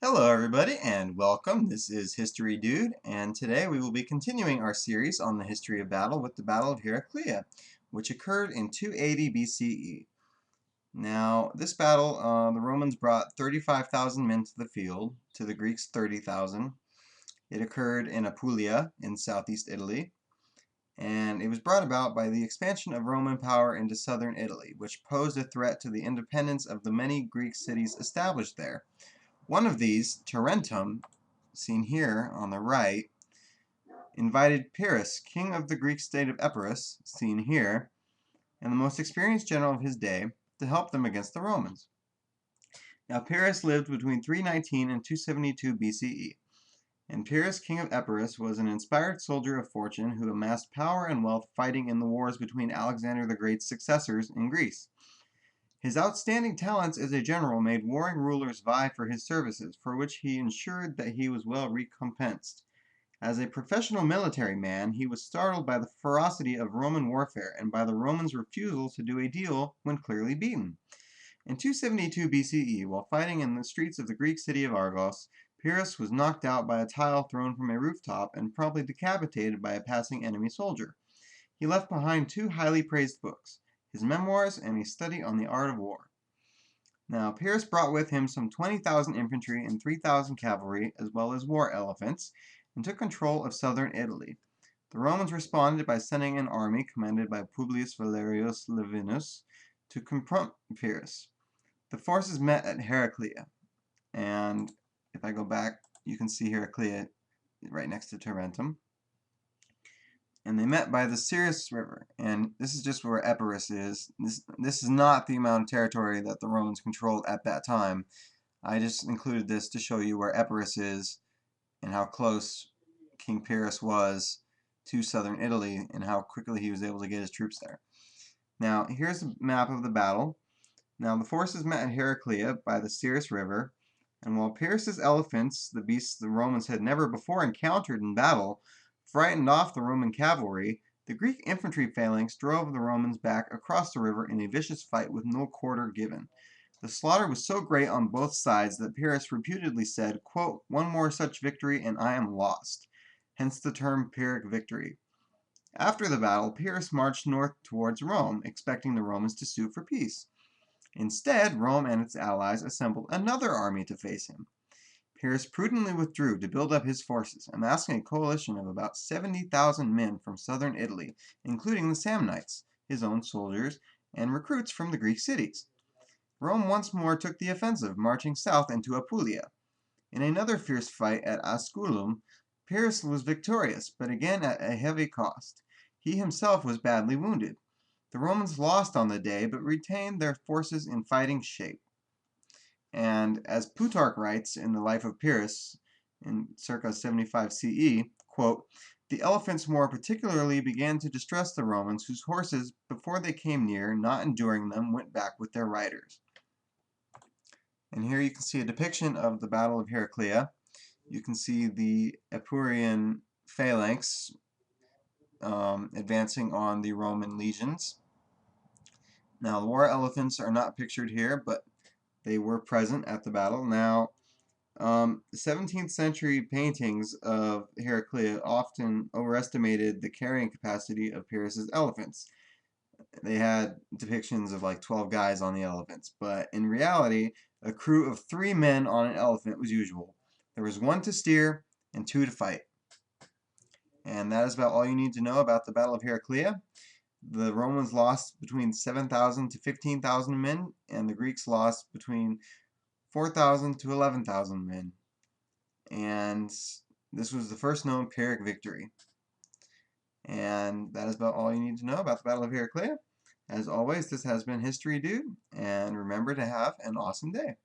Hello everybody and welcome. This is History Dude, and today we will be continuing our series on the history of battle with the Battle of Heraclea, which occurred in 280 BCE. Now, this battle, the Romans brought 35,000 men to the field, to the Greeks 30,000. It occurred in Apulia in southeast Italy, and it was brought about by the expansion of Roman power into southern Italy, which posed a threat to the independence of the many Greek cities established there. One of these, Tarentum, seen here on the right, invited Pyrrhus, king of the Greek state of Epirus, seen here, and the most experienced general of his day, to help them against the Romans. Now Pyrrhus lived between 319 and 272 BCE, and Pyrrhus, king of Epirus, was an inspired soldier of fortune who amassed power and wealth fighting in the wars between Alexander the Great's successors in Greece. His outstanding talents as a general made warring rulers vie for his services, for which he ensured that he was well recompensed. As a professional military man, he was startled by the ferocity of Roman warfare and by the Romans' refusal to do a deal when clearly beaten. In 272 BCE, while fighting in the streets of the Greek city of Argos, Pyrrhus was knocked out by a tile thrown from a rooftop and promptly decapitated by a passing enemy soldier. He left behind two highly praised books, his memoirs and a study on the art of war. Now, Pyrrhus brought with him some 20,000 infantry and 3,000 cavalry, as well as war elephants, and took control of southern Italy. The Romans responded by sending an army commanded by Publius Valerius Laevinus to confront Pyrrhus. The forces met at Heraclea, and if I go back, you can see Heraclea right next to Tarentum. And they met by the Epirus River, and this is just where Epirus is. This is not the amount of territory that the Romans controlled at that time. I just included this to show you where Epirus is and how close King Pyrrhus was to southern Italy and how quickly he was able to get his troops there. Now, here's a map of the battle. Now, the forces met at Heraclea by the Epirus River, and while Pyrrhus's elephants, the beasts the Romans had never before encountered in battle, frightened off the Roman cavalry, the Greek infantry phalanx drove the Romans back across the river in a vicious fight with no quarter given. The slaughter was so great on both sides that Pyrrhus reputedly said, quote, "One more such victory and I am lost," hence the term Pyrrhic victory. After the battle, Pyrrhus marched north towards Rome, expecting the Romans to sue for peace. Instead, Rome and its allies assembled another army to face him. Pyrrhus prudently withdrew to build up his forces, amassing a coalition of about 70,000 men from southern Italy, including the Samnites, his own soldiers, and recruits from the Greek cities. Rome once more took the offensive, marching south into Apulia. In another fierce fight at Asculum, Pyrrhus was victorious, but again at a heavy cost. He himself was badly wounded. The Romans lost on the day, but retained their forces in fighting shape. And as Plutarch writes in the Life of Pyrrhus, in circa 75 CE, quote, "The elephants more particularly began to distress the Romans, whose horses, before they came near, not enduring them, went back with their riders." And here you can see a depiction of the Battle of Heraclea. You can see the Epiroan phalanx advancing on the Roman legions. Now, the war elephants are not pictured here, but they were present at the battle. Now, 17th century paintings of Heraclea often overestimated the carrying capacity of Pyrrhus's elephants. They had depictions of like 12 guys on the elephants, but in reality, a crew of 3 men on an elephant was usual. There was 1 to steer and 2 to fight. And that is about all you need to know about the Battle of Heraclea. The Romans lost between 7,000 to 15,000 men, and the Greeks lost between 4,000 to 11,000 men. And this was the first known Pyrrhic victory. And that is about all you need to know about the Battle of Heraclea. As always, this has been History Dude, and remember to have an awesome day.